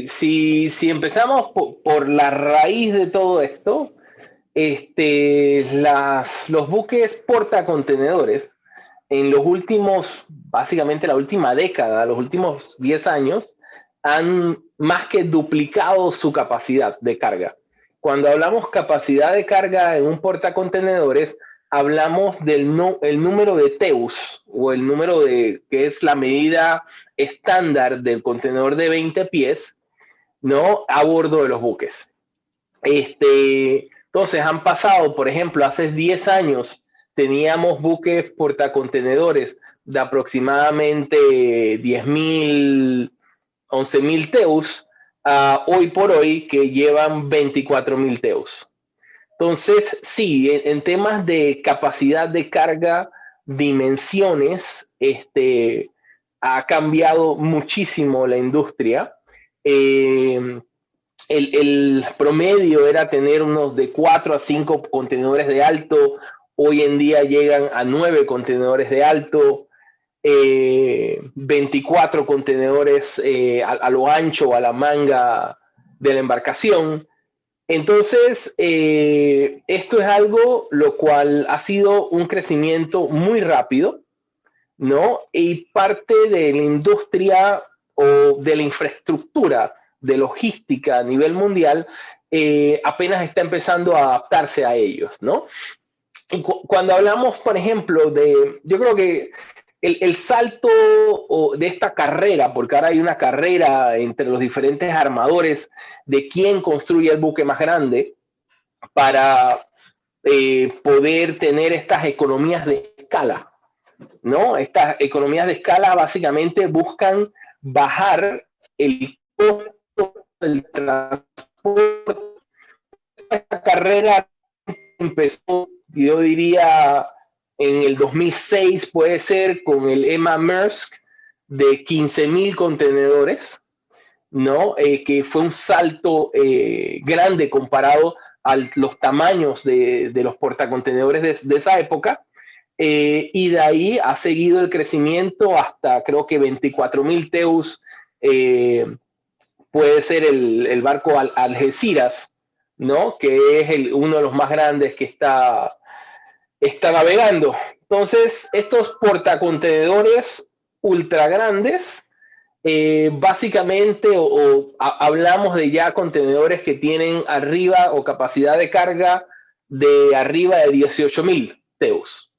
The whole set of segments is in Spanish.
si empezamos por la raíz de todo esto, los buques portacontenedores en los últimos, básicamente la última década, los últimos 10 años, han más que duplicado su capacidad de carga. Cuando hablamos capacidad de carga en un portacontenedores, hablamos del el número de TEUs, o el número de, que es la medida estándar del contenedor de 20 pies, ¿no? A bordo de los buques. Entonces han pasado, por ejemplo, hace 10 años teníamos buques portacontenedores de aproximadamente 10.000, 11.000 TEUs, hoy por hoy que llevan 24.000 TEUs. Entonces, sí, en temas de capacidad de carga, dimensiones, ha cambiado muchísimo la industria. El promedio era tener unos de 4 a 5 contenedores de alto, hoy en día llegan a 9 contenedores de alto, 24 contenedores a lo ancho, a la manga de la embarcación. Entonces, esto es algo lo cual ha sido un crecimiento muy rápido, ¿no? Y parte de la industria o de la infraestructura de logística a nivel mundial apenas está empezando a adaptarse a ellos, ¿no? Y cuando hablamos, por ejemplo, yo creo que el salto de esta carrera, porque ahora hay una carrera entre los diferentes armadores de quién construye el buque más grande para poder tener estas economías de escala, ¿no? Estas economías de escala básicamente buscan bajar el costo del transporte. Esta carrera empezó, yo diría, en el 2006, puede ser, con el Emma Maersk de 15.000 contenedores, ¿no? Que fue un salto grande comparado a los tamaños de los portacontenedores de esa época. Y de ahí ha seguido el crecimiento hasta creo que 24.000 TEUs puede ser el barco Algeciras, ¿no? Que es uno de los más grandes que está navegando. Entonces, estos portacontenedores ultra grandes, básicamente hablamos de ya contenedores que tienen arriba o capacidad de carga de arriba de 18.000 TEUs.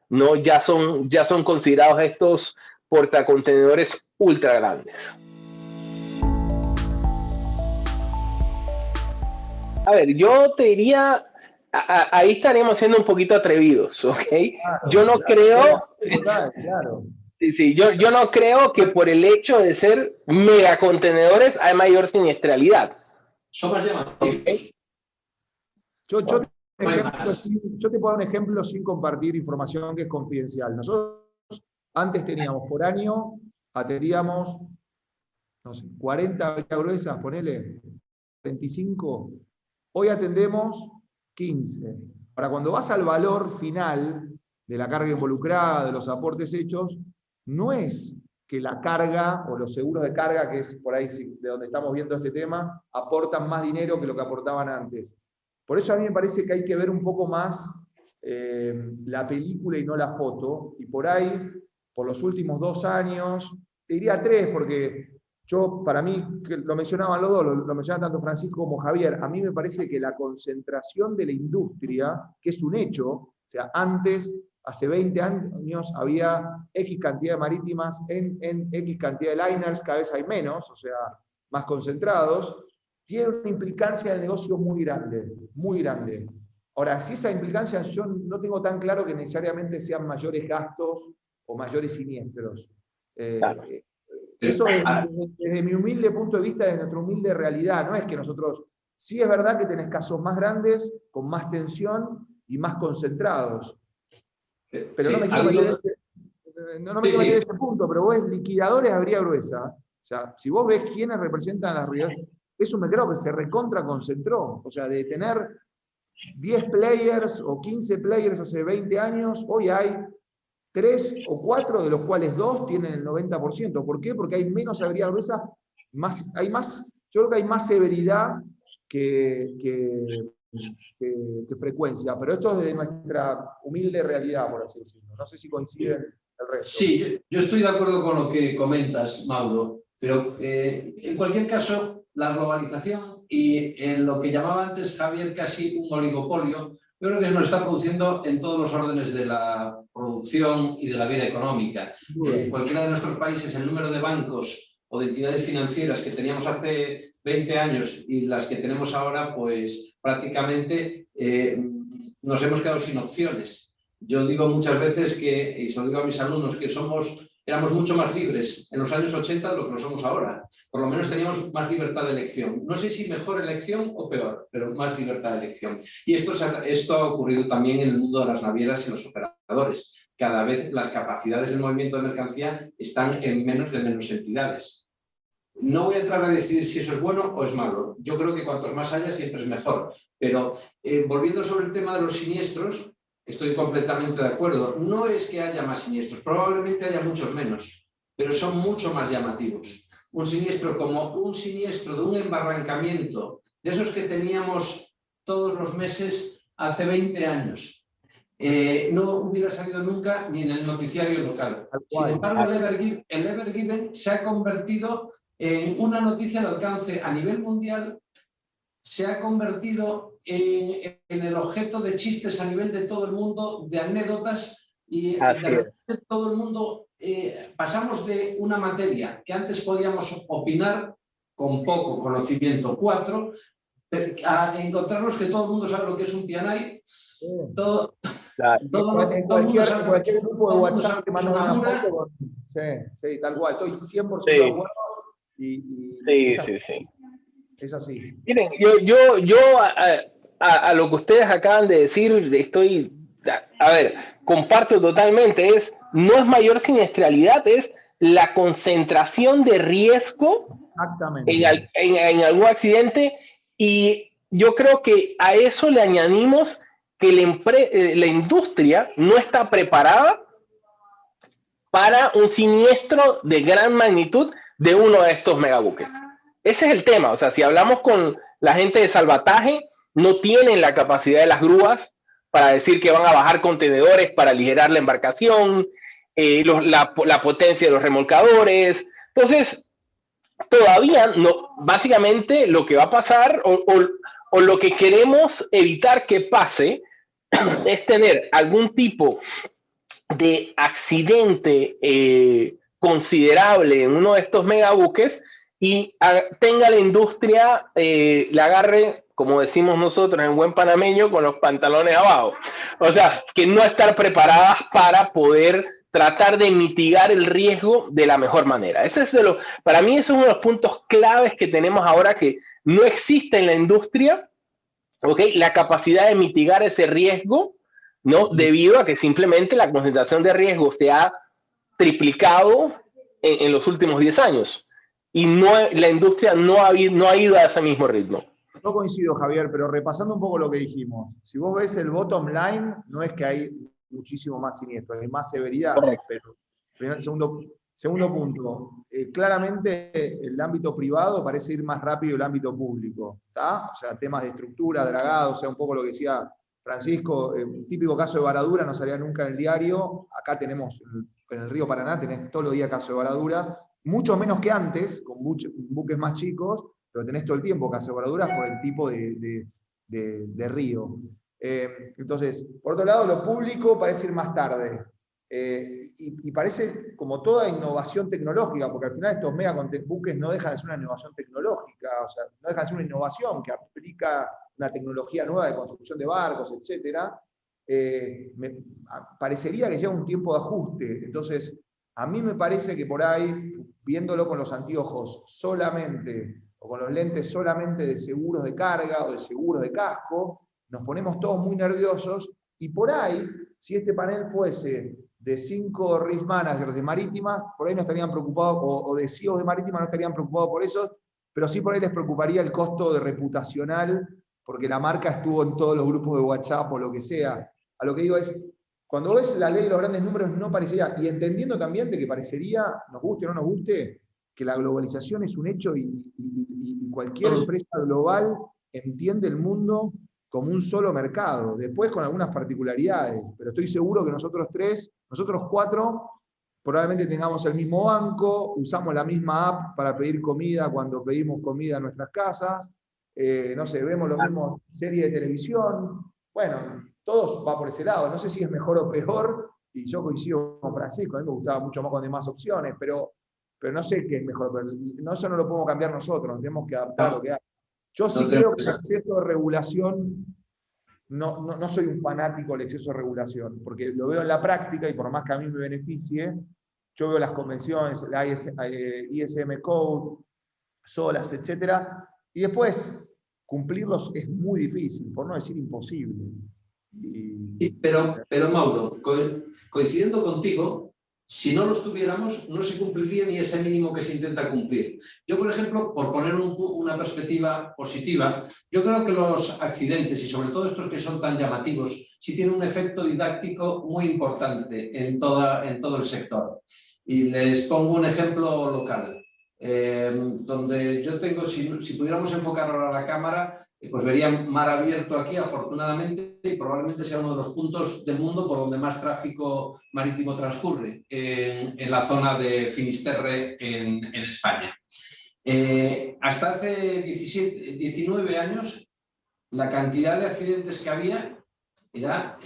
¿No? Ya son considerados estos portacontenedores ultra grandes. A ver, yo te diría, ahí estaríamos siendo un poquito atrevidos, ¿ok? Claro, yo no creo, claro. sí, yo no creo que por el hecho de ser megacontenedores hay mayor siniestralidad. ¿Okay? Yo te puedo dar un ejemplo sin compartir información que es confidencial. Nosotros antes teníamos por año, atendíamos, no sé, 40 gruesas, ponele 25. Hoy atendemos 15. Ahora, cuando vas al valor final de la carga involucrada, de los aportes hechos, no es que la carga o los seguros de carga, que es por ahí de donde estamos viendo este tema, aportan más dinero que lo que aportaban antes. Por eso a mí me parece que hay que ver un poco más la película y no la foto, y por ahí, por los últimos 2 años, te diría 3, porque yo, para mí, que lo mencionaban los dos, lo mencionaban tanto Francisco como Javier, a mí me parece que la concentración de la industria, que es un hecho, o sea, antes, hace 20 años, había X cantidad de marítimas en X cantidad de liners, cada vez hay menos, o sea, más concentrados, tiene una implicancia del negocio muy grande, muy grande. Ahora, si esa implicancia, yo no tengo tan claro que necesariamente sean mayores gastos o mayores siniestros. Claro. Eso desde mi humilde punto de vista, desde nuestra humilde realidad, no es que nosotros, sí es verdad que tenés casos más grandes, con más tensión y más concentrados. Pero no me quiero meter en ese punto, pero vos liquidadores habría gruesa. O sea, si vos ves quiénes representan las realidades, eso me creo que se recontra concentró. O sea, de tener 10 players o 15 players hace 20 años, hoy hay 3 o 4, de los cuales 2 tienen el 90%. ¿Por qué? Porque hay menos habilidad gruesa, hay más Yo creo que hay más severidad que frecuencia, pero esto es de nuestra humilde realidad, por así decirlo. No sé si coinciden el resto. Sí, yo estoy de acuerdo con lo que comentas, Mauro, pero en cualquier caso, la globalización y en lo que llamaba antes Javier casi un oligopolio, yo creo que nos está produciendo en todos los órdenes de la producción y de la vida económica. En cualquiera de nuestros países, el número de bancos o de entidades financieras que teníamos hace 20 años y las que tenemos ahora, pues prácticamente nos hemos quedado sin opciones. Yo digo muchas veces que, y se lo digo a mis alumnos, que éramos mucho más libres en los años 80 de lo que lo somos ahora. Por lo menos teníamos más libertad de elección. No sé si mejor elección o peor, pero más libertad de elección. Y esto ha ocurrido también en el mundo de las navieras y los operadores. Cada vez las capacidades del movimiento de mercancía están en menos entidades. No voy a entrar a decidir si eso es bueno o es malo. Yo creo que cuantos más haya siempre es mejor. Pero volviendo sobre el tema de los siniestros, estoy completamente de acuerdo. No es que haya más siniestros, probablemente haya muchos menos, pero son mucho más llamativos. Un siniestro como un siniestro de un embarrancamiento, de esos que teníamos todos los meses hace 20 años, no hubiera salido nunca ni en el noticiario local. Sin embargo, el Ever Given se ha convertido en una noticia de alcance a nivel mundial, se ha convertido en el objeto de chistes a nivel de todo el mundo, de anécdotas, y de repente todo el mundo pasamos de una materia que antes podíamos opinar con poco conocimiento, 4, a encontrarnos que todo el mundo sabe lo que es un pianay. Cualquier grupo de WhatsApp te manda una foto con... Sí, tal cual, estoy 100% de acuerdo. Sí. Es así. Miren, yo a lo que ustedes acaban de decir, comparto totalmente, no es mayor siniestralidad, es la concentración de riesgo en algún accidente, y yo creo que a eso le añadimos que la industria no está preparada para un siniestro de gran magnitud de uno de estos megabuques. Ese es el tema. O sea, si hablamos con la gente de salvataje, no tienen la capacidad de las grúas para decir que van a bajar contenedores para aligerar la embarcación, la potencia de los remolcadores. Entonces, todavía no, básicamente lo que va a pasar o lo que queremos evitar que pase es tener algún tipo de accidente considerable en uno de estos megabuques y tenga la industria, le agarre, como decimos nosotros en buen panameño, con los pantalones abajo. O sea, que no estar preparadas para poder tratar de mitigar el riesgo de la mejor manera. Para mí eso es uno de los puntos claves que tenemos ahora, que no existe en la industria, ¿okay? La capacidad de mitigar ese riesgo, ¿no? Debido a que simplemente la concentración de riesgo se ha triplicado en los últimos 10 años. Y la industria no ha ido a ese mismo ritmo. No coincido, Javier, pero repasando un poco lo que dijimos, si vos ves el bottom line, no es que hay muchísimo más siniestro, hay más severidad. Correcto. Pero segundo punto, claramente el ámbito privado parece ir más rápido el ámbito público, ¿tá? O sea, temas de estructura, dragado, o sea, un poco lo que decía Francisco, un típico caso de varadura no salía nunca en el diario. Acá tenemos, en el río Paraná, tenés todos los días caso de varadura, mucho menos que antes, con buques más chicos, pero tenés todo el tiempo caso de varaduras por el tipo de río. Entonces, por otro lado, lo público parece ir más tarde. Y parece como toda innovación tecnológica, porque al final estos megabuques no dejan de ser una innovación tecnológica, o sea, no dejan de ser una innovación que aplica una tecnología nueva de construcción de barcos, etc. Parecería que lleva un tiempo de ajuste. Entonces, a mí me parece que por ahí, viéndolo con los anteojos solamente, o con los lentes solamente de seguros de carga o de seguros de casco, nos ponemos todos muy nerviosos, y por ahí, si este panel fuese de 5 risk managers de marítimas, por ahí no estarían preocupados, o de CEOs de marítimas no estarían preocupados por eso, pero sí por ahí les preocuparía el costo de reputacional, porque la marca estuvo en todos los grupos de WhatsApp o lo que sea. A lo que digo es, cuando ves la ley de los grandes números no parecería, y entendiendo también de que parecería, nos guste o no nos guste, que la globalización es un hecho y cualquier empresa global entiende el mundo como un solo mercado, después con algunas particularidades, pero estoy seguro que nosotros cuatro, probablemente tengamos el mismo banco, usamos la misma app para pedir comida cuando pedimos comida en nuestras casas, no sé, vemos lo mismo serie de televisión, bueno, todos va por ese lado, no sé si es mejor o peor, y yo coincido con Francisco, a mí me gustaba mucho más cuando hay más opciones, pero no sé qué es mejor, pero eso no lo podemos cambiar nosotros, tenemos que adaptar lo que hay. Yo sí creo que el exceso de regulación, no soy un fanático del exceso de regulación, porque lo veo en la práctica y por más que a mí me beneficie, yo veo las convenciones, la ISM Code, SOLAS, etcétera, y después cumplirlos es muy difícil, por no decir imposible. Pero Mauro, coincidiendo contigo, si no los tuviéramos, no se cumpliría ni ese mínimo que se intenta cumplir. Yo, por ejemplo, por poner una perspectiva positiva, yo creo que los accidentes, y sobre todo estos que son tan llamativos, sí tienen un efecto didáctico muy importante en todo el sector. Y les pongo un ejemplo local, donde yo tengo, si pudiéramos enfocar ahora la cámara, pues verían mar abierto aquí, afortunadamente, y probablemente sea uno de los puntos del mundo por donde más tráfico marítimo transcurre, en la zona de Finisterre, en España. Hasta hace 19 años, la cantidad de accidentes que había era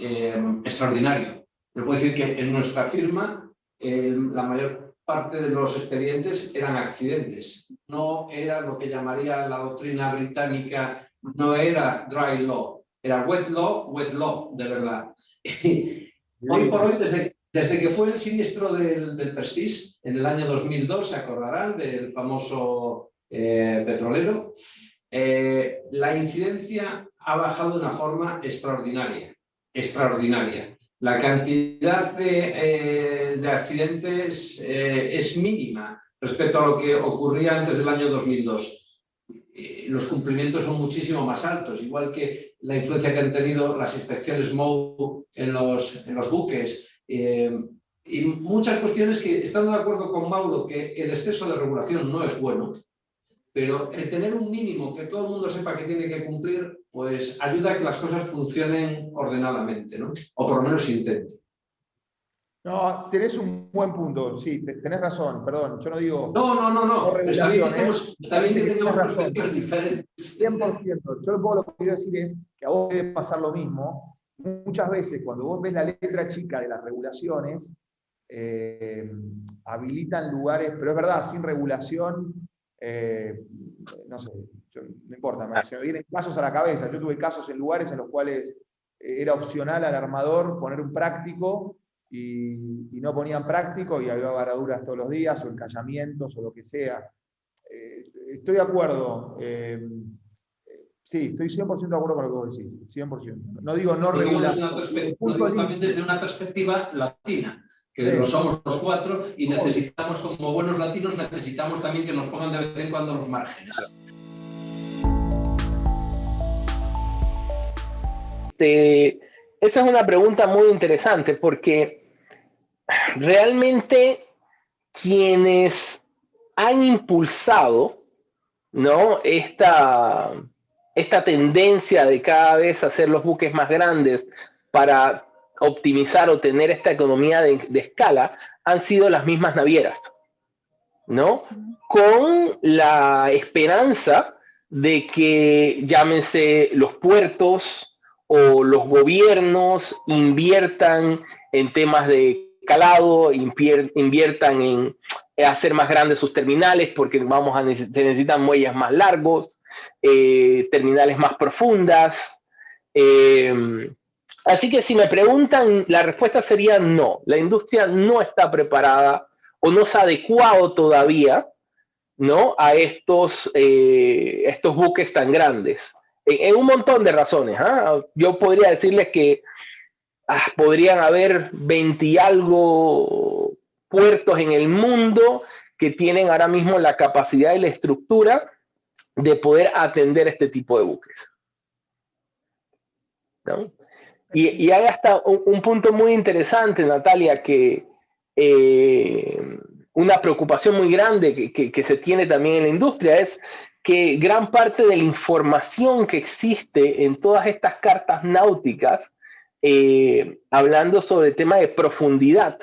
extraordinario. Les puedo decir que en nuestra firma, la mayor parte de los expedientes eran accidentes. No era lo que llamaría la doctrina británica, no era dry law, era wet law, de verdad. Hoy por hoy, desde que fue el siniestro del Prestige, en el año 2002, se acordarán del famoso petrolero, la incidencia ha bajado de una forma extraordinaria. La cantidad de accidentes es mínima respecto a lo que ocurría antes del año 2002. Los cumplimientos son muchísimo más altos, igual que la influencia que han tenido las inspecciones MOU en los buques, y muchas cuestiones que, estando de acuerdo con Mauro que el exceso de regulación no es bueno, pero el tener un mínimo que todo el mundo sepa que tiene que cumplir, pues ayuda a que las cosas funcionen ordenadamente, ¿no? O por lo menos intenten. No, tenés un buen punto, sí, tenés razón, perdón, yo no digo... No, está bien que tengamos perspectivas diferentes. 100%, yo lo que quiero decir es que a vos debe pasar lo mismo. Muchas veces cuando vos ves la letra chica de las regulaciones, habilitan lugares, pero es verdad, sin regulación, no sé, no importa, se me vienen casos a la cabeza. Yo tuve casos en lugares en los cuales era opcional al armador poner un práctico y no ponían práctico y había varaduras todos los días o encallamientos o lo que sea. Estoy de acuerdo. Sí, estoy 100% de acuerdo con lo que vos decís, 100%. No digo no regular. Lo digo también desde una perspectiva latina, que lo somos los cuatro y necesitamos, como buenos latinos, necesitamos también que nos pongan de vez en cuando los márgenes. Esa es una pregunta muy interesante porque realmente quienes han impulsado, ¿no?, esta tendencia de cada vez hacer los buques más grandes para optimizar o tener esta economía de escala han sido las mismas navieras, ¿no? Con la esperanza de que, llámense los puertos o los gobiernos, inviertan en temas de calado, inviertan en hacer más grandes sus terminales porque se necesitan muelles más largos, terminales más profundas. Así que si me preguntan, la respuesta sería no. La industria no está preparada o no se ha adecuado todavía, ¿no?, a estos buques tan grandes. En un montón de razones. Yo podría decirles que podrían haber 20 y algo puertos en el mundo que tienen ahora mismo la capacidad y la estructura de poder atender este tipo de buques, ¿no? Y hay hasta un punto muy interesante, Natalia, que una preocupación muy grande que se tiene también en la industria es que gran parte de la información que existe en todas estas cartas náuticas, hablando sobre el tema de profundidad,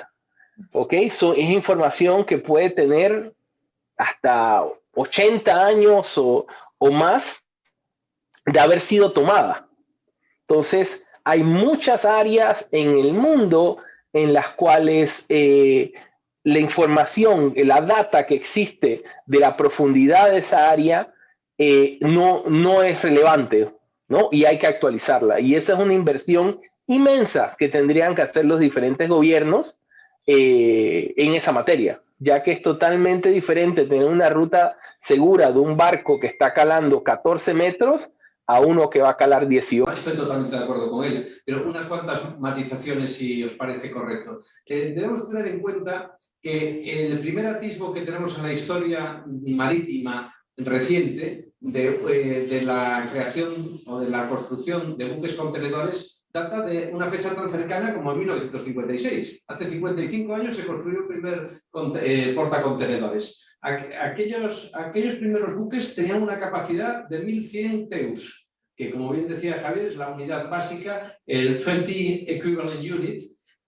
¿ok? Es información que puede tener hasta 80 años o más de haber sido tomada. Entonces, hay muchas áreas en el mundo en las cuales la información, la data que existe de la profundidad de esa área no es relevante, ¿no? Y hay que actualizarla. Y esa es una inversión inmensa que tendrían que hacer los diferentes gobiernos en esa materia, ya que es totalmente diferente tener una ruta segura de un barco que está calando 14 metros a uno que va a calar 18. Estoy totalmente de acuerdo con él, pero unas cuantas matizaciones si os parece correcto. Debemos tener en cuenta que el primer atisbo que tenemos en la historia marítima reciente de la creación o de la construcción de buques contenedores data de una fecha tan cercana como 1956. Hace 55 años se construyó el primer portacontenedores. Aquellos primeros buques tenían una capacidad de 1.100 TEUs, que como bien decía Javier es la unidad básica, el 20 Equivalent Unit,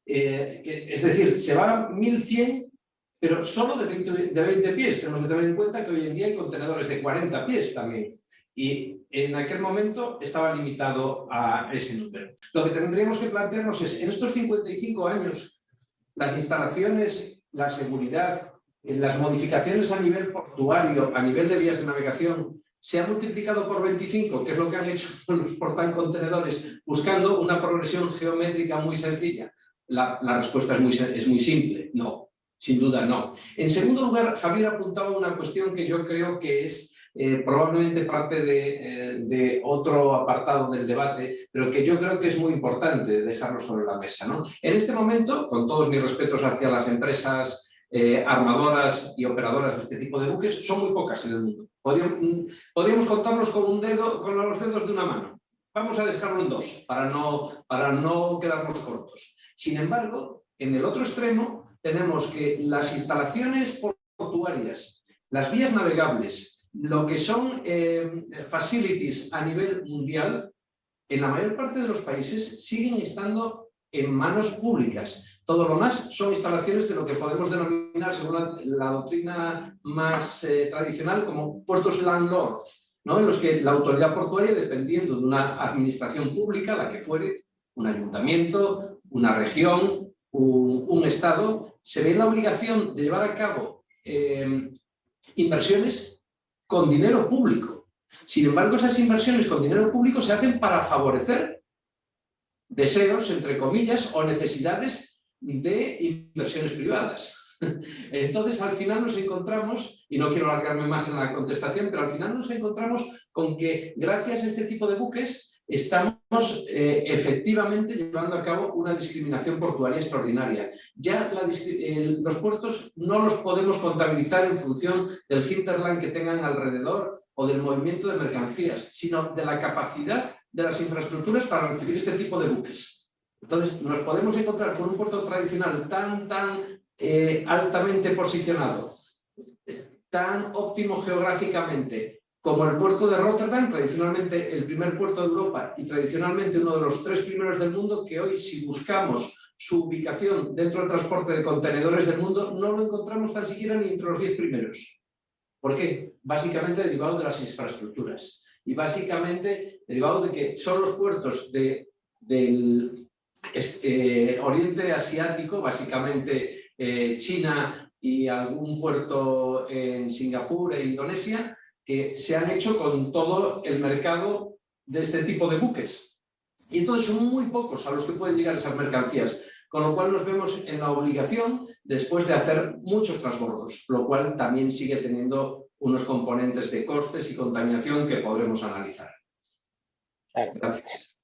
es decir, se va a 1.100, pero solo de 20 pies. Tenemos que tener en cuenta que hoy en día hay contenedores de 40 pies también. Y en aquel momento estaba limitado a ese número. Lo que tendríamos que plantearnos es, en estos 55 años, las instalaciones, la seguridad, las modificaciones a nivel portuario, a nivel de vías de navegación, se ha multiplicado por 25, que es lo que han hecho los portacontenedores, buscando una progresión geométrica muy sencilla. La respuesta es muy simple, no, sin duda no. En segundo lugar, Javier apuntaba una cuestión que yo creo que es probablemente parte de otro apartado del debate, pero que yo creo que es muy importante dejarlo sobre la mesa, ¿no? En este momento, con todos mis respetos hacia las empresas armadoras y operadoras de este tipo de buques, son muy pocas en el mundo. Podríamos contarlos con los dedos de una mano. Vamos a dejarlo en dos, para no quedarnos cortos. Sin embargo, en el otro extremo tenemos que las instalaciones portuarias, las vías navegables, lo que son facilities a nivel mundial, en la mayor parte de los países siguen estando en manos públicas. Todo lo más son instalaciones de lo que podemos denominar, según la doctrina más tradicional, como puertos landlord, ¿no? En los que la autoridad portuaria, dependiendo de una administración pública, la que fuere, un ayuntamiento, una región, un estado, se ve en la obligación de llevar a cabo inversiones con dinero público. Sin embargo, esas inversiones con dinero público se hacen para favorecer deseos, entre comillas, o necesidades de inversiones privadas. Entonces, al final nos encontramos, y no quiero alargarme más en la contestación, pero al final nos encontramos con que gracias a este tipo de buques estamos efectivamente llevando a cabo una discriminación portuaria extraordinaria. Ya los puertos no los podemos contabilizar en función del hinterland que tengan alrededor o del movimiento de mercancías, sino de la capacidad de las infraestructuras para recibir este tipo de buques. Entonces, nos podemos encontrar con un puerto tradicional tan altamente posicionado, tan óptimo geográficamente, como el puerto de Rotterdam, tradicionalmente el primer puerto de Europa y tradicionalmente uno de los 3 primeros del mundo, que hoy, si buscamos su ubicación dentro del transporte de contenedores del mundo, no lo encontramos tan siquiera ni entre los 10 primeros. ¿Por qué? Básicamente derivado de las infraestructuras y básicamente derivado de que son los puertos del Oriente Asiático, básicamente China y algún puerto en Singapur e Indonesia, que se han hecho con todo el mercado de este tipo de buques. Y entonces son muy pocos a los que pueden llegar esas mercancías, con lo cual nos vemos en la obligación después de hacer muchos transbordos, lo cual también sigue teniendo unos componentes de costes y contaminación que podremos analizar. Gracias.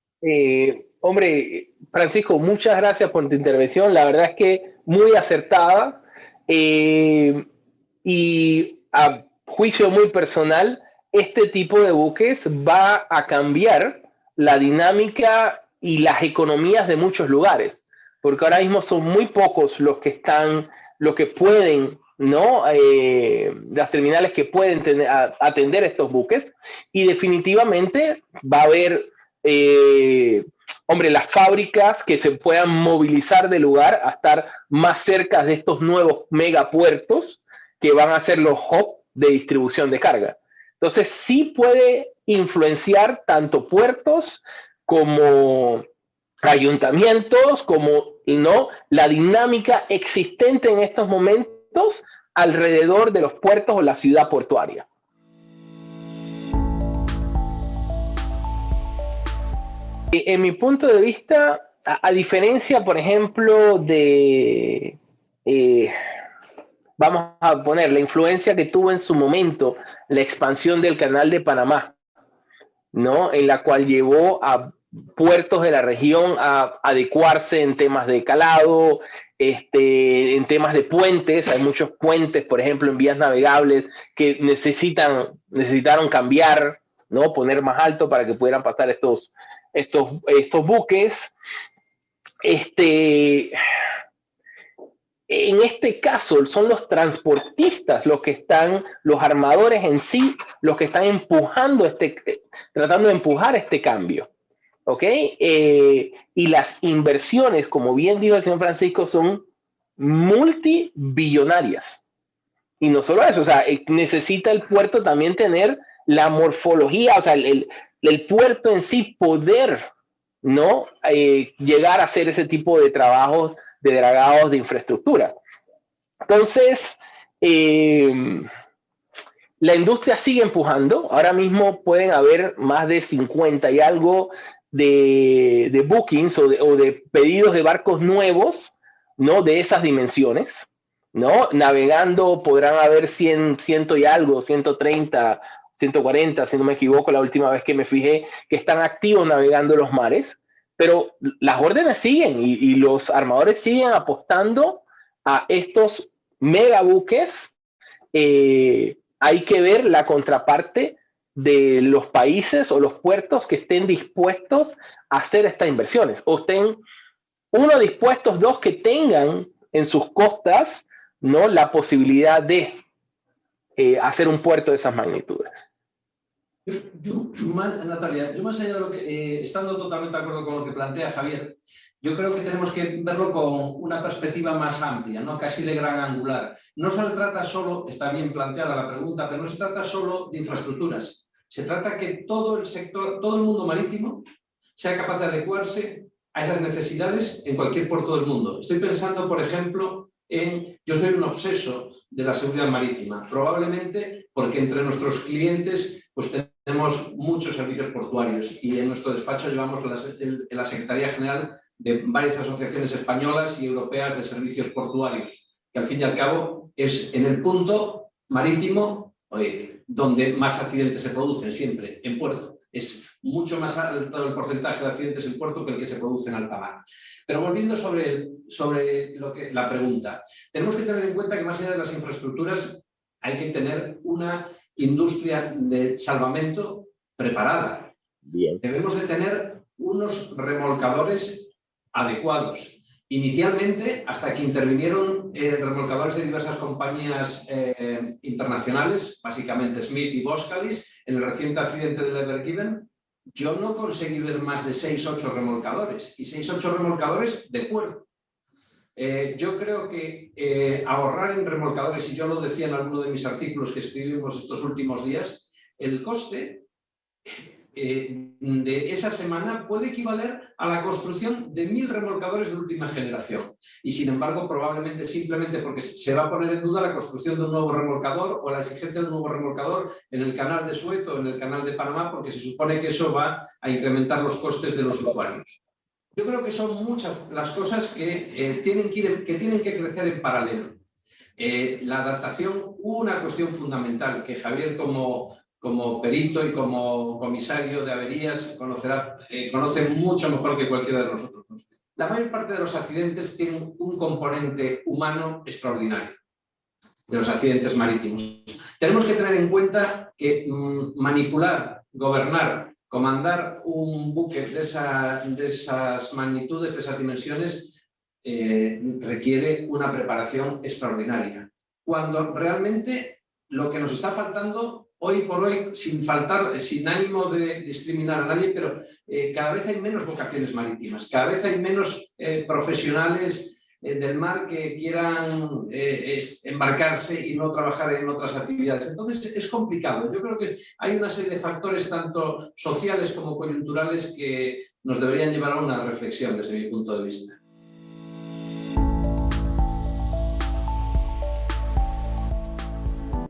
Hombre, Francisco, muchas gracias por tu intervención. La verdad es que muy acertada y a juicio muy personal, este tipo de buques va a cambiar la dinámica y las economías de muchos lugares, porque ahora mismo son muy pocos los que pueden ¿no? Las terminales que pueden atender estos buques, y definitivamente va a haber, hombre, las fábricas que se puedan movilizar del lugar a estar más cerca de estos nuevos megapuertos que van a ser los hubs de distribución de carga. Entonces sí puede influenciar tanto puertos como ayuntamientos, como, ¿no?, la dinámica existente en estos momentos alrededor de los puertos o la ciudad portuaria. En mi punto de vista, a diferencia, por ejemplo, de, vamos a poner, la influencia que tuvo en su momento la expansión del Canal de Panamá, ¿no?, en la cual llevó a puertos de la región a adecuarse en temas de calado, en temas de puentes. Hay muchos puentes, por ejemplo, en vías navegables que necesitaron cambiar, ¿no?, poner más alto para que pudieran pasar estos buques. En este caso son los transportistas los que están, los armadores en sí, los que están empujando tratando de empujar este cambio. ¿Ok? Y las inversiones, como bien dijo el señor Francisco, son multibillonarias. Y no solo eso, o sea, necesita el puerto también tener la morfología, o sea, el puerto en sí poder, ¿no?, llegar a hacer ese tipo de trabajos de dragados de infraestructura. Entonces, la industria sigue empujando. Ahora mismo pueden haber más de 50 y algo de bookings o de pedidos de barcos nuevos, ¿no?, de esas dimensiones, ¿no? Navegando podrán haber 100 y algo, 130, 140, si no me equivoco, la última vez que me fijé, que están activos navegando los mares, pero las órdenes siguen y los armadores siguen apostando a estos megabuques. Hay que ver la contraparte de los países o los puertos que estén dispuestos a hacer estas inversiones, o estén, uno, dispuestos, dos, que tengan en sus costas, ¿no?, la posibilidad de hacer un puerto de esas magnitudes. Natalia, yo más allá de lo que, estando totalmente de acuerdo con lo que plantea Javier, yo creo que tenemos que verlo con una perspectiva más amplia, ¿no?, casi de gran angular. No se trata solo, está bien planteada la pregunta, pero no se trata solo de infraestructuras. Se trata que todo el sector, todo el mundo marítimo sea capaz de adecuarse a esas necesidades en cualquier puerto del mundo. Estoy pensando, por ejemplo, yo soy un obseso de la seguridad marítima, probablemente porque entre nuestros clientes pues tenemos muchos servicios portuarios y en nuestro despacho llevamos la Secretaría General de varias asociaciones españolas y europeas de servicios portuarios, que al fin y al cabo es en el punto marítimo donde más accidentes se producen siempre, en puerto. Es mucho más alto el porcentaje de accidentes en puerto que el que se produce en alta mar. Pero volviendo sobre la pregunta, tenemos que tener en cuenta que más allá de las infraestructuras hay que tener una industria de salvamento preparada. Bien. Debemos de tener unos remolcadores adecuados. Inicialmente, hasta que intervinieron remolcadores de diversas compañías internacionales, básicamente Smith y Boskalis, en el reciente accidente del Ever Given, yo no conseguí ver más de 6 o 8 remolcadores, y 6 o 8 remolcadores de puerto. Yo creo que ahorrar en remolcadores, y yo lo decía en alguno de mis artículos que escribimos estos últimos días, el coste de esa semana puede equivaler a la construcción de 1000 remolcadores de última generación. Y sin embargo, probablemente simplemente porque se va a poner en duda la construcción de un nuevo remolcador o la exigencia de un nuevo remolcador en el canal de Suez o en el canal de Panamá, porque se supone que eso va a incrementar los costes de los usuarios. Yo creo que son muchas las cosas que tienen que crecer en paralelo. La adaptación, una cuestión fundamental que Javier como perito y como comisario de averías conoce mucho mejor que cualquiera de nosotros. La mayor parte de los accidentes tienen un componente humano extraordinario, de los accidentes marítimos. Tenemos que tener en cuenta que manipular, gobernar, comandar un buque de esas magnitudes, de esas dimensiones, requiere una preparación extraordinaria. cuando realmente lo que nos está faltando hoy por hoy, sin ánimo de discriminar a nadie, pero cada vez hay menos vocaciones marítimas, cada vez hay menos profesionales del mar que quieran embarcarse y no trabajar en otras actividades. Entonces es complicado. Yo creo que hay una serie de factores tanto sociales como coyunturales que nos deberían llevar a una reflexión desde mi punto de vista.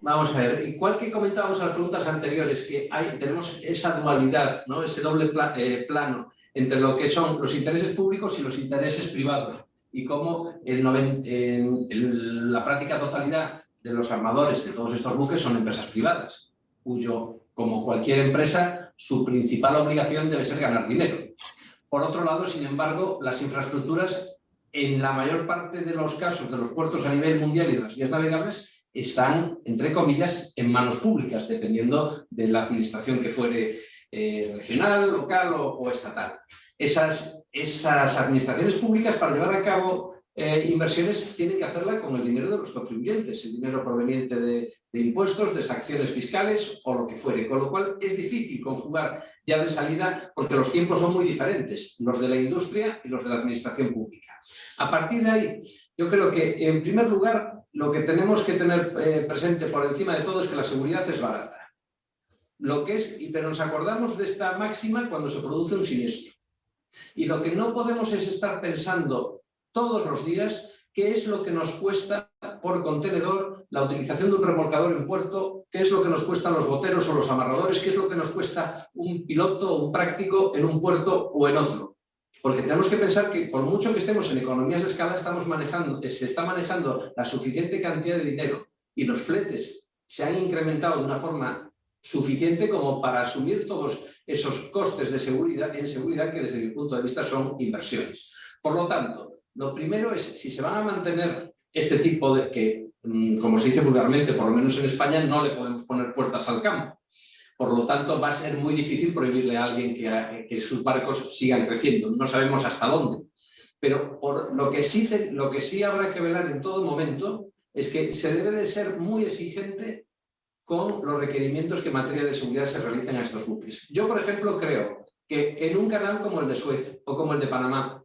Vamos a ver, igual que comentábamos en las preguntas anteriores, que tenemos esa dualidad, ¿no? Ese doble plano entre lo que son los intereses públicos y los intereses privados, y cómo la práctica totalidad de los armadores de todos estos buques son empresas privadas, cuyo, como cualquier empresa, su principal obligación debe ser ganar dinero. Por otro lado, sin embargo, las infraestructuras, en la mayor parte de los casos de los puertos a nivel mundial y de las vías navegables, están, entre comillas, en manos públicas, dependiendo de la administración que fuere regional, local o estatal. Esas administraciones públicas, para llevar a cabo inversiones, tienen que hacerla con el dinero de los contribuyentes, el dinero proveniente de impuestos, de sanciones fiscales o lo que fuere, con lo cual es difícil conjugar ya de salida porque los tiempos son muy diferentes, los de la industria y los de la administración pública. A partir de ahí, yo creo que, en primer lugar, lo que tenemos que tener presente por encima de todo es que la seguridad es barata. Pero nos acordamos de esta máxima cuando se produce un siniestro. Y lo que no podemos es estar pensando todos los días qué es lo que nos cuesta por contenedor la utilización de un remolcador en puerto, qué es lo que nos cuestan los boteros o los amarradores, qué es lo que nos cuesta un piloto o un práctico en un puerto o en otro. Porque tenemos que pensar que, por mucho que estemos en economías de escala, se está manejando la suficiente cantidad de dinero y los fletes se han incrementado de una forma suficiente como para asumir todos esos costes de seguridad que, desde mi punto de vista, son inversiones. Por lo tanto, lo primero es, si se van a mantener este tipo de que, como se dice vulgarmente, por lo menos en España, no le podemos poner puertas al campo. Por lo tanto, va a ser muy difícil prohibirle a alguien que sus barcos sigan creciendo. No sabemos hasta dónde. Pero lo que sí habrá que velar en todo momento es que se debe de ser muy exigente con los requerimientos que en materia de seguridad se realicen a estos buques. Yo, por ejemplo, creo que en un canal como el de Suez o como el de Panamá,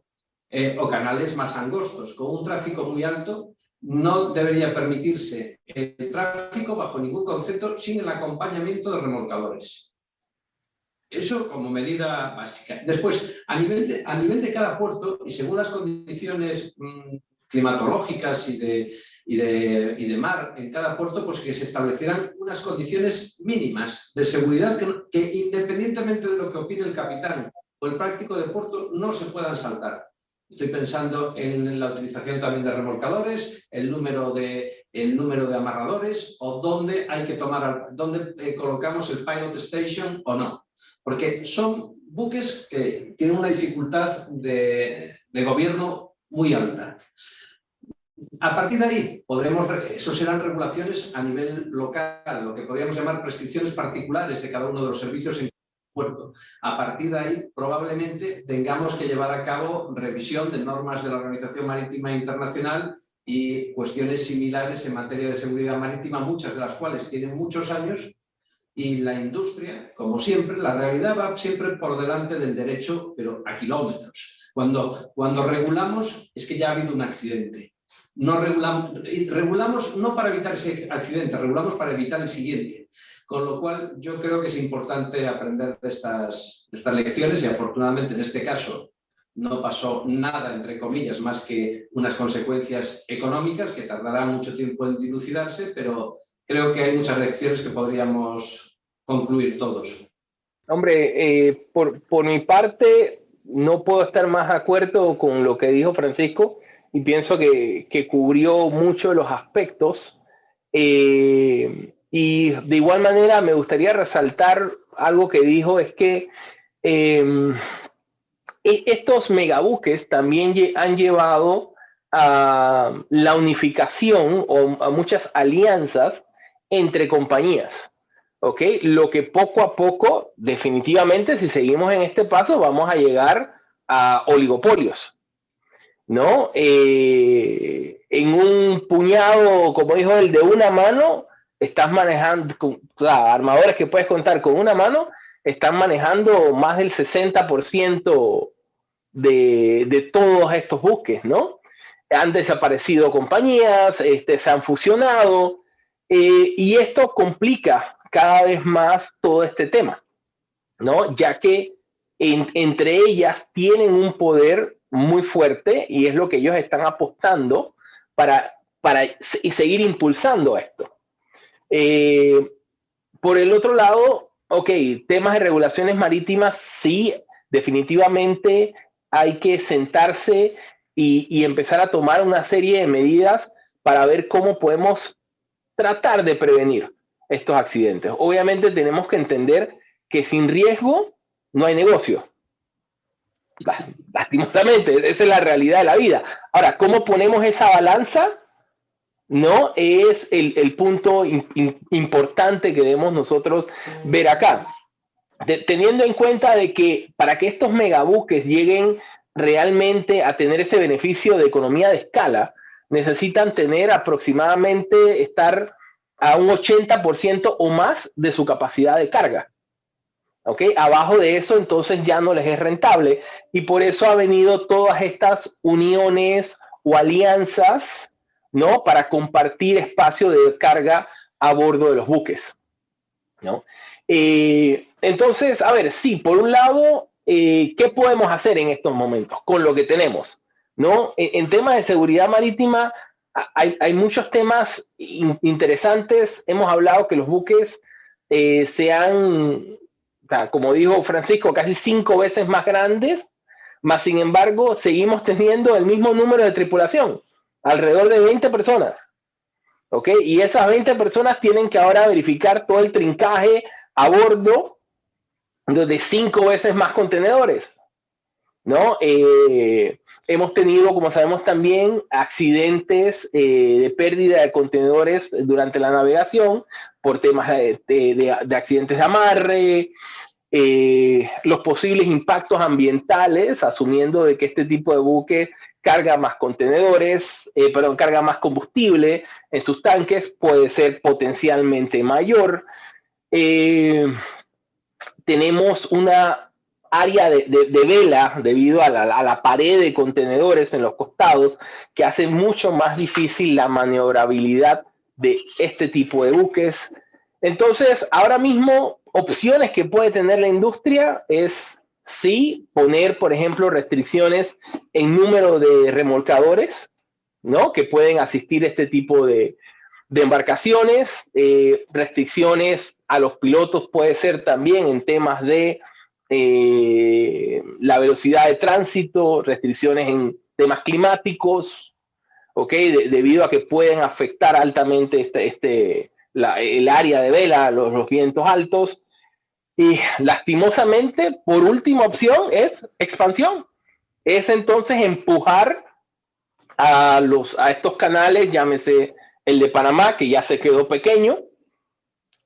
o canales más angostos, con un tráfico muy alto, no debería permitirse el tráfico bajo ningún concepto sin el acompañamiento de remolcadores. Eso como medida básica. Después, a nivel de cada puerto y según las condiciones climatológicas y de mar en cada puerto, pues que se establecieran unas condiciones mínimas de seguridad que independientemente de lo que opine el capitán o el práctico de puerto, no se puedan saltar. Estoy pensando en la utilización también de remolcadores, el número de amarradores o dónde colocamos el pilot station o no. Porque son buques que tienen una dificultad de gobierno muy alta. A partir de ahí, eso serán regulaciones a nivel local, lo que podríamos llamar prescripciones particulares de cada uno de los servicios en puerto. A partir de ahí, probablemente tengamos que llevar a cabo revisión de normas de la Organización Marítima Internacional y cuestiones similares en materia de seguridad marítima, muchas de las cuales tienen muchos años, y la industria, como siempre, la realidad va siempre por delante del derecho, pero a kilómetros. Cuando regulamos es que ya ha habido un accidente. Regulamos no para evitar ese accidente, regulamos para evitar el siguiente. Con lo cual, yo creo que es importante aprender de estas lecciones y, afortunadamente, en este caso no pasó nada, entre comillas, más que unas consecuencias económicas que tardarán mucho tiempo en dilucidarse, pero creo que hay muchas lecciones que podríamos concluir todos. Hombre, por mi parte, no puedo estar más de acuerdo con lo que dijo Francisco y pienso que cubrió mucho de los aspectos. Y de igual manera me gustaría resaltar algo que dijo, es que estos megabuques también han llevado a la unificación o a muchas alianzas entre compañías, ¿ok? Lo que poco a poco, definitivamente, si seguimos en este paso, vamos a llegar a oligopolios, ¿no? en un puñado, como dijo él, de una mano, estás manejando, claro, armadores que puedes contar con una mano, están manejando más del 60% de todos estos buques, ¿no? Han desaparecido compañías, se han fusionado, y esto complica cada vez más todo este tema, ¿no? Ya que entre ellas tienen un poder muy fuerte y es lo que ellos están apostando para seguir impulsando esto. Por el otro lado, ok, temas de regulaciones marítimas, sí, definitivamente hay que sentarse y empezar a tomar una serie de medidas para ver cómo podemos tratar de prevenir estos accidentes. Obviamente tenemos que entender que sin riesgo no hay negocio. Lastimosamente, esa es la realidad de la vida. Ahora, ¿cómo ponemos esa balanza? No es el punto importante que debemos nosotros ver acá. Teniendo en cuenta de que para que estos megabuques lleguen realmente a tener ese beneficio de economía de escala, necesitan tener aproximadamente estar a un 80% o más de su capacidad de carga. ¿Ok? Abajo de eso, entonces ya no les es rentable. Y por eso ha venido todas estas uniones o alianzas, ¿no? Para compartir espacio de carga a bordo de los buques, ¿no? Entonces, a ver, sí, por un lado, ¿qué podemos hacer en estos momentos con lo que tenemos? ¿No? En temas de seguridad marítima hay muchos temas interesantes. Hemos hablado que los buques como dijo Francisco, casi 5 veces más grandes, más sin embargo seguimos teniendo el mismo número de tripulación, alrededor de 20 personas. ¿Ok? Y esas 20 personas tienen que ahora verificar todo el trincaje a bordo de 5 veces más contenedores, ¿no? Hemos tenido, como sabemos también, accidentes de pérdida de contenedores durante la navegación por temas de accidentes de amarre, los posibles impactos ambientales, asumiendo de que este tipo de buque carga más contenedores, carga más combustible en sus tanques, puede ser potencialmente mayor. Tenemos una área de vela debido a la pared de contenedores en los costados que hace mucho más difícil la maniobrabilidad de este tipo de buques. Entonces, ahora mismo, opciones que puede tener la industria es, sí, poner, por ejemplo, restricciones en número de remolcadores, ¿no? Que pueden asistir a este tipo de embarcaciones, restricciones a los pilotos puede ser también en temas de la velocidad de tránsito, restricciones en temas climáticos, ¿ok? Debido a que pueden afectar altamente el área de vela, los vientos altos. Y lastimosamente, por última opción es expansión. Es entonces empujar a estos canales, llámese el de Panamá, que ya se quedó pequeño.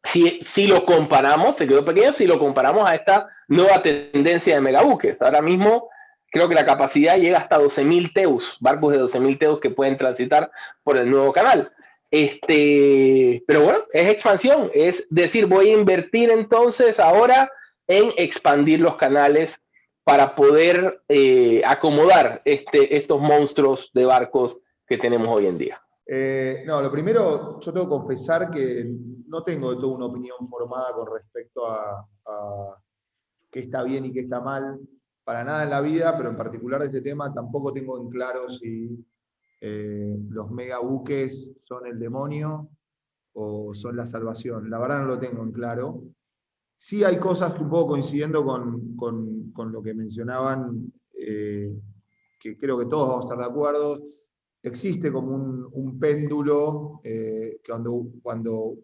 Si lo comparamos, se quedó pequeño, si lo comparamos a esta nueva tendencia de megabuques. Ahora mismo creo que la capacidad llega hasta 12.000 TEUs, barcos de 12.000 TEUs que pueden transitar por el nuevo canal. Pero bueno, es expansión, es decir, voy a invertir entonces ahora en expandir los canales para poder acomodar estos monstruos de barcos que tenemos hoy en día. No, lo primero, yo tengo que confesar que no tengo de todo una opinión formada con respecto a qué está bien y qué está mal, para nada en la vida, pero en particular de este tema tampoco tengo en claro si los megabuques son el demonio o son la salvación. La verdad no lo tengo en claro. Sí hay cosas que un poco coincidiendo con lo que mencionaban, que creo que todos vamos a estar de acuerdo. Existe como un péndulo que cuando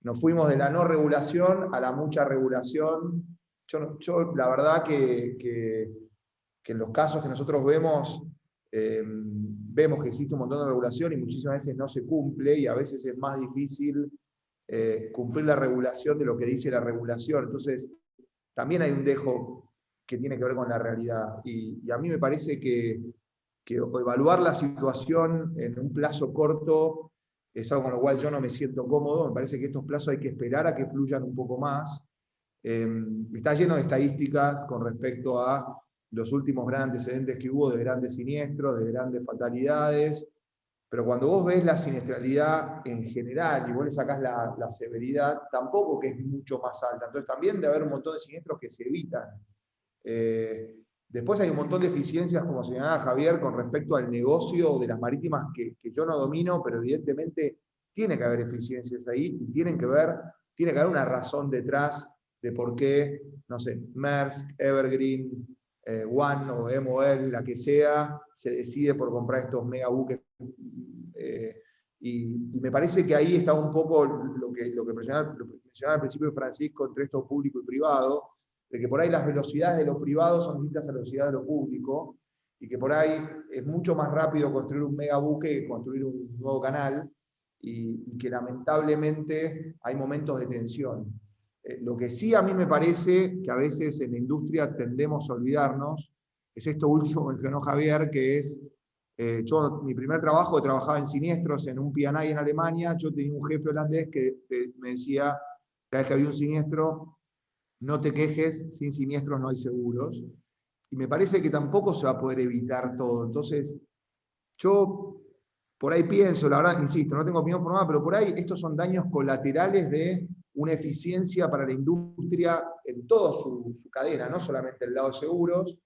nos fuimos de la no regulación a la mucha regulación. Yo la verdad que en los casos que nosotros vemos, vemos que existe un montón de regulación y muchísimas veces no se cumple y a veces es más difícil cumplir la regulación de lo que dice la regulación. Entonces, también hay un dejo que tiene que ver con la realidad. Y a mí me parece que evaluar la situación en un plazo corto es algo con lo cual yo no me siento cómodo. Me parece que estos plazos hay que esperar a que fluyan un poco más. Está lleno de estadísticas con respecto a los últimos grandes antecedentes que hubo de grandes siniestros, de grandes fatalidades, pero cuando vos ves la siniestralidad en general y vos le sacás la severidad, tampoco que es mucho más alta. Entonces también debe haber un montón de siniestros que se evitan. Después hay un montón de eficiencias, como señalaba Javier, con respecto al negocio de las marítimas que yo no domino, pero evidentemente tiene que haber eficiencias ahí y tiene que haber una razón detrás de por qué, no sé, Maersk, Evergreen, One o MOL, la que sea, se decide por comprar estos megabuques. Y me parece que ahí está un poco lo que mencionaba al principio Francisco, entre esto público y privado, de que por ahí las velocidades de los privados son distintas a la velocidad de lo público, y que por ahí es mucho más rápido construir un megabuque que construir un nuevo canal, y que lamentablemente hay momentos de tensión. Lo que sí a mí me parece que a veces en la industria tendemos a olvidarnos, es esto último que mencionó Javier, que es, mi primer trabajo, trabajaba en siniestros en un P&I en Alemania, yo tenía un jefe holandés que me decía, cada vez que había un siniestro, no te quejes, sin siniestros no hay seguros, y me parece que tampoco se va a poder evitar todo. Entonces, yo por ahí pienso, la verdad, insisto, no tengo opinión formada, pero por ahí estos son daños colaterales de una eficiencia para la industria en toda su cadena, no solamente el lado de seguros.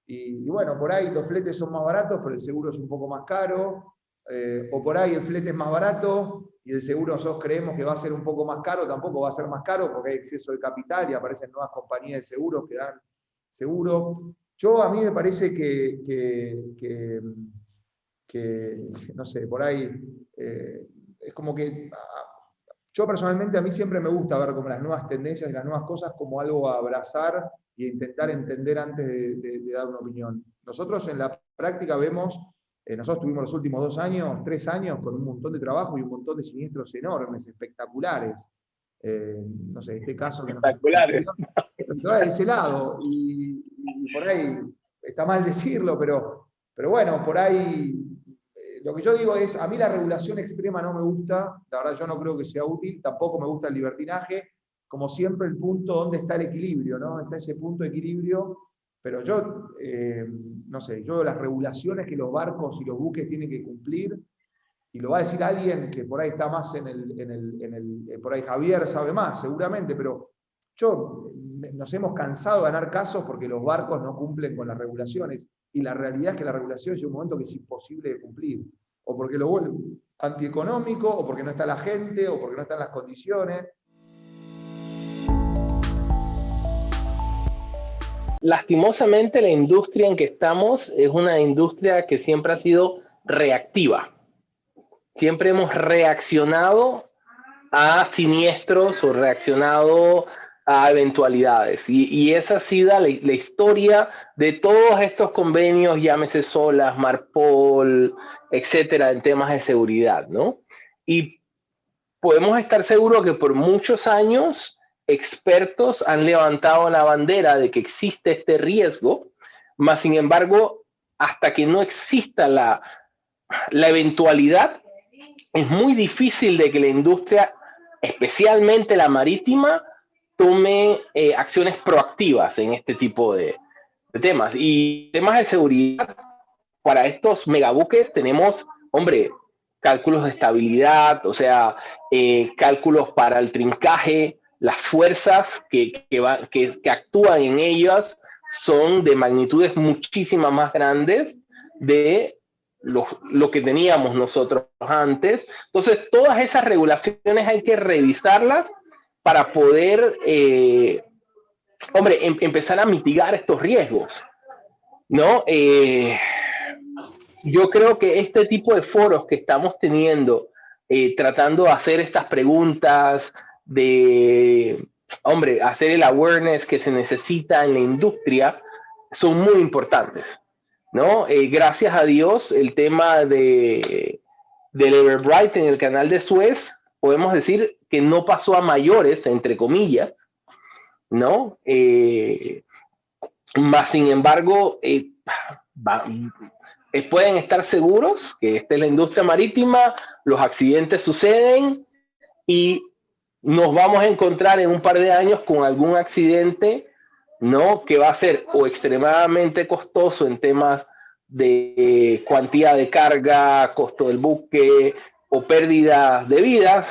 Y bueno, por ahí los fletes son más baratos, pero el seguro es un poco más caro. O por ahí el flete es más barato y el seguro nosotros creemos que va a ser un poco más caro, tampoco va a ser más caro porque hay exceso de capital y aparecen nuevas compañías de seguros que dan seguro. A mí me parece que no sé, por ahí es como que yo personalmente a mí siempre me gusta ver como las nuevas tendencias y las nuevas cosas como algo a abrazar e intentar entender antes de dar una opinión. Nosotros en la práctica vemos, nosotros tuvimos los últimos 2 años, 3 años con un montón de trabajo y un montón de siniestros enormes, espectaculares. No sé, en este caso que espectaculares. De ese lado, y por ahí está mal decirlo, pero bueno, por ahí lo que yo digo es, a mí la regulación extrema no me gusta, la verdad yo no creo que sea útil, tampoco me gusta el libertinaje, como siempre el punto donde está el equilibrio, ¿no? Está ese punto de equilibrio, pero yo, no sé, yo las regulaciones que los barcos y los buques tienen que cumplir, y lo va a decir alguien que por ahí está más por ahí Javier sabe más, seguramente, pero nos hemos cansado de ganar casos porque los barcos no cumplen con las regulaciones, y la realidad es que la regulación llega un momento que es imposible de cumplir, o porque lo vuelven antieconómico, o porque no está la gente, o porque no están las condiciones. Lastimosamente la industria en que estamos es una industria que siempre ha sido reactiva. Siempre hemos reaccionado a siniestros o reaccionado a eventualidades. Y esa ha sido la historia de todos estos convenios, llámese SOLAS, MARPOL, etcétera, en temas de seguridad, ¿no? Y podemos estar seguros que por muchos años expertos han levantado la bandera de que existe este riesgo, mas sin embargo, hasta que no exista la eventualidad, es muy difícil de que la industria, especialmente la marítima, tome acciones proactivas en este tipo de temas. Y temas de seguridad, para estos megabuques tenemos, hombre, cálculos de estabilidad, o sea, cálculos para el trincaje, las fuerzas que actúan en ellas son de magnitudes muchísimas más grandes de lo que teníamos nosotros antes. Entonces, todas esas regulaciones hay que revisarlas para poder, empezar a mitigar estos riesgos, ¿no? Yo creo que este tipo de foros que estamos teniendo, tratando de hacer estas preguntas, de, hacer el awareness que se necesita en la industria, son muy importantes, ¿no? Gracias a Dios, el tema del Everbright en el canal de Suez, podemos decir que no pasó a mayores, entre comillas, ¿no? Más sin embargo, pueden estar seguros que esta es la industria marítima, los accidentes suceden y nos vamos a encontrar en un par de años con algún accidente, ¿no? Que va a ser o extremadamente costoso en temas de cuantía de carga, costo del buque o pérdida de vidas,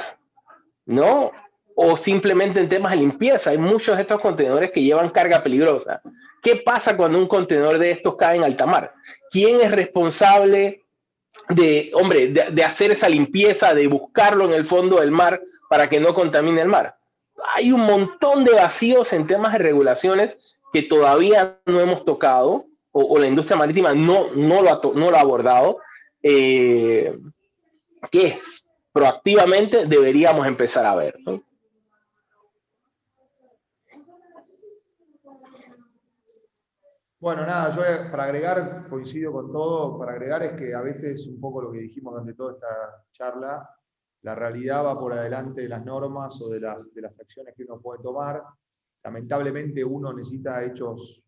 ¿no? O simplemente en temas de limpieza. Hay muchos de estos contenedores que llevan carga peligrosa. ¿Qué pasa cuando un contenedor de estos cae en alta mar? ¿Quién es responsable de hacer esa limpieza, de buscarlo en el fondo del mar para que no contamine el mar? Hay un montón de vacíos en temas de regulaciones que todavía no hemos tocado, o la industria marítima no lo ha abordado, que proactivamente deberíamos empezar a ver, ¿no? Bueno, nada, yo para agregar, coincido con todo, para agregar es que a veces un poco lo que dijimos durante toda esta charla, la realidad va por adelante de las normas o de las acciones que uno puede tomar. Lamentablemente uno necesita hechos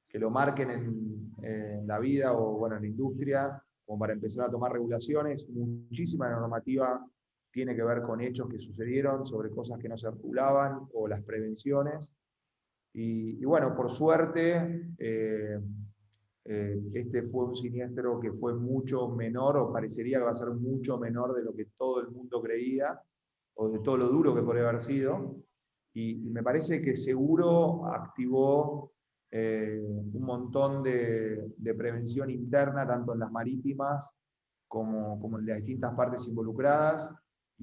que lo marquen en la vida o bueno, en la industria, como para empezar a tomar regulaciones. Muchísima normativa tiene que ver con hechos que sucedieron, sobre cosas que no se regulaban o las prevenciones. Y bueno, por suerte, este fue un siniestro que fue mucho menor, o parecería que va a ser mucho menor de lo que todo el mundo creía, o de todo lo duro que podría haber sido. Y me parece que seguro activó un montón de prevención interna, tanto en las marítimas como en las distintas partes involucradas,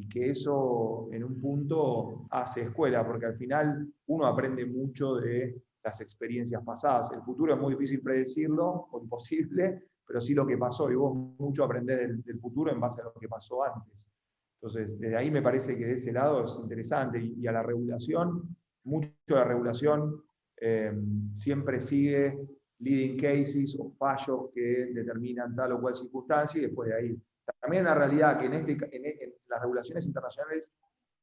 y que eso en un punto hace escuela, porque al final uno aprende mucho de las experiencias pasadas. El futuro es muy difícil predecirlo, o imposible, pero sí lo que pasó, y vos mucho aprendés del futuro en base a lo que pasó antes. Entonces, desde ahí me parece que de ese lado es interesante, y a la regulación, mucho de la regulación siempre sigue leading cases o fallos que determinan tal o cual circunstancia, y después de ahí. También la realidad que en las regulaciones internacionales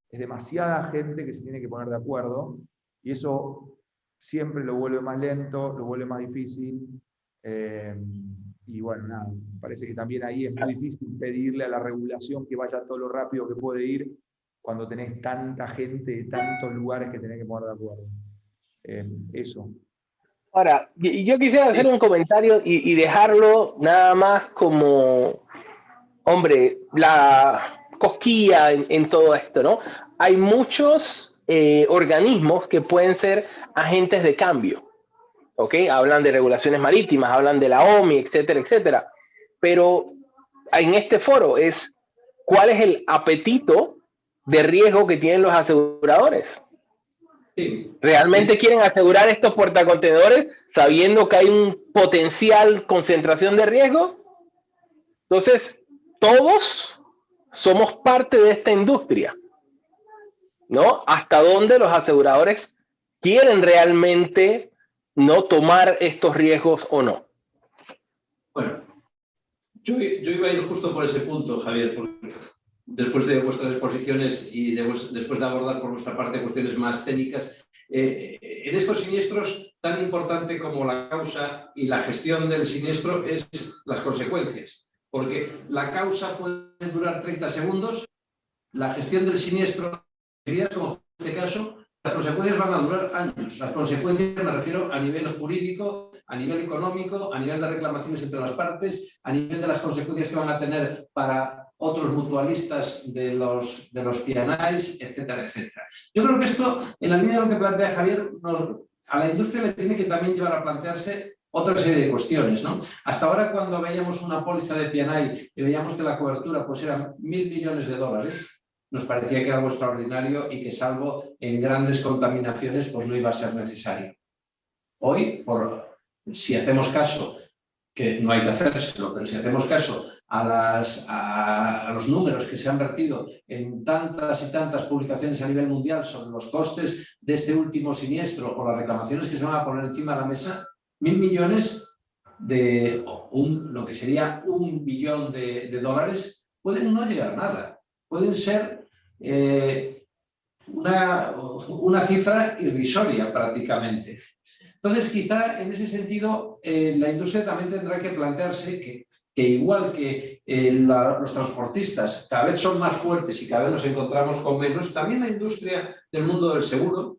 es demasiada gente que se tiene que poner de acuerdo, y eso siempre lo vuelve más lento, lo vuelve más difícil, y bueno, nada, parece que también ahí es muy difícil pedirle a la regulación que vaya todo lo rápido que puede ir cuando tenés tanta gente de tantos lugares que tenés que poner de acuerdo. Eso. Ahora, yo quisiera hacer un comentario y dejarlo nada más como, hombre, la cosquilla en todo esto, ¿no? Hay muchos organismos que pueden ser agentes de cambio, ¿ok? Hablan de regulaciones marítimas, hablan de la OMI, etcétera, etcétera. Pero en este foro es, ¿cuál es el apetito de riesgo que tienen los aseguradores? Sí. ¿Realmente quieren asegurar estos portacontenedores sabiendo que hay un potencial concentración de riesgo? Entonces, todos somos parte de esta industria, ¿no? ¿Hasta dónde los aseguradores quieren realmente no tomar estos riesgos o no? Bueno, yo iba a ir justo por ese punto, Javier, porque después de vuestras exposiciones y después de abordar por vuestra parte cuestiones más técnicas, en estos siniestros, tan importante como la causa y la gestión del siniestro es las consecuencias, porque la causa puede durar 30 segundos, la gestión del siniestro, como en este caso, las consecuencias van a durar años. Las consecuencias me refiero a nivel jurídico, a nivel económico, a nivel de reclamaciones entre las partes, a nivel de las consecuencias que van a tener para otros mutualistas de los P&Is, etcétera, etcétera. Yo creo que esto, en la línea de lo que plantea Javier, a la industria le tiene que también llevar a plantearse otra serie de cuestiones, ¿no? Hasta ahora, cuando veíamos una póliza de P&I y veíamos que la cobertura pues, era 1.000 millones de dólares, nos parecía que era algo extraordinario y que, salvo en grandes contaminaciones, pues no iba a ser necesario. Hoy, si hacemos caso, que no hay que hacérselo, pero si hacemos caso a los números que se han vertido en tantas y tantas publicaciones a nivel mundial sobre los costes de este último siniestro o las reclamaciones que se van a poner encima de la mesa, 1.000 millones lo que sería 1 billón de dólares, pueden no llegar a nada. Pueden ser una cifra irrisoria prácticamente. Entonces, quizá en ese sentido, la industria también tendrá que plantearse que que igual que los transportistas cada vez son más fuertes y cada vez nos encontramos con menos, también la industria del mundo del seguro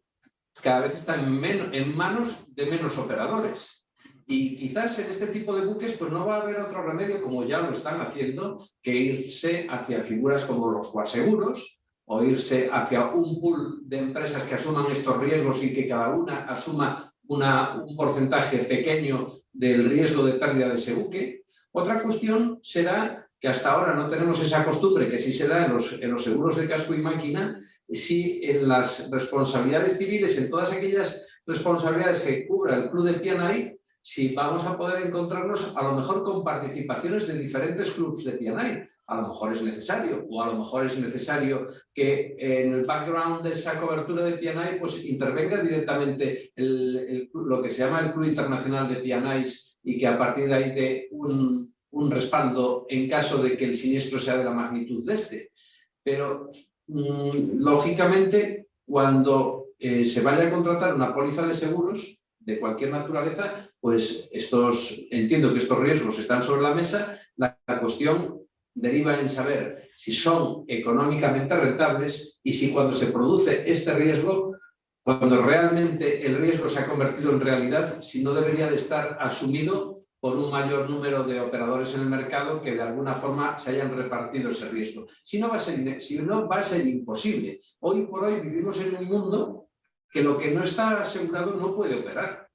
cada vez está en manos de menos operadores. Y quizás en este tipo de buques pues no va a haber otro remedio, como ya lo están haciendo, que irse hacia figuras como los coaseguros o irse hacia un pool de empresas que asuman estos riesgos y que cada una asuma un porcentaje pequeño del riesgo de pérdida de ese buque. Otra cuestión será que hasta ahora no tenemos esa costumbre que sí se da en los seguros de casco y máquina, sí en las responsabilidades civiles, en todas aquellas responsabilidades que cubra el club de P&I, si vamos a poder encontrarnos a lo mejor con participaciones de diferentes clubes de P&I. A lo mejor es necesario, o a lo mejor es necesario que en el background de esa cobertura de P&I pues intervenga directamente lo que se llama el Club Internacional de P&Is y que a partir de ahí dé un respaldo en caso de que el siniestro sea de la magnitud de este. Pero, lógicamente, cuando se vaya a contratar una póliza de seguros de cualquier naturaleza, pues entiendo que estos riesgos están sobre la mesa. La cuestión deriva en saber si son económicamente rentables y si cuando se produce este riesgo, cuando realmente el riesgo se ha convertido en realidad, si no debería de estar asumido por un mayor número de operadores en el mercado que de alguna forma se hayan repartido ese riesgo. Si no, va a ser imposible. Hoy por hoy vivimos en un mundo que lo que no está asegurado no puede operar.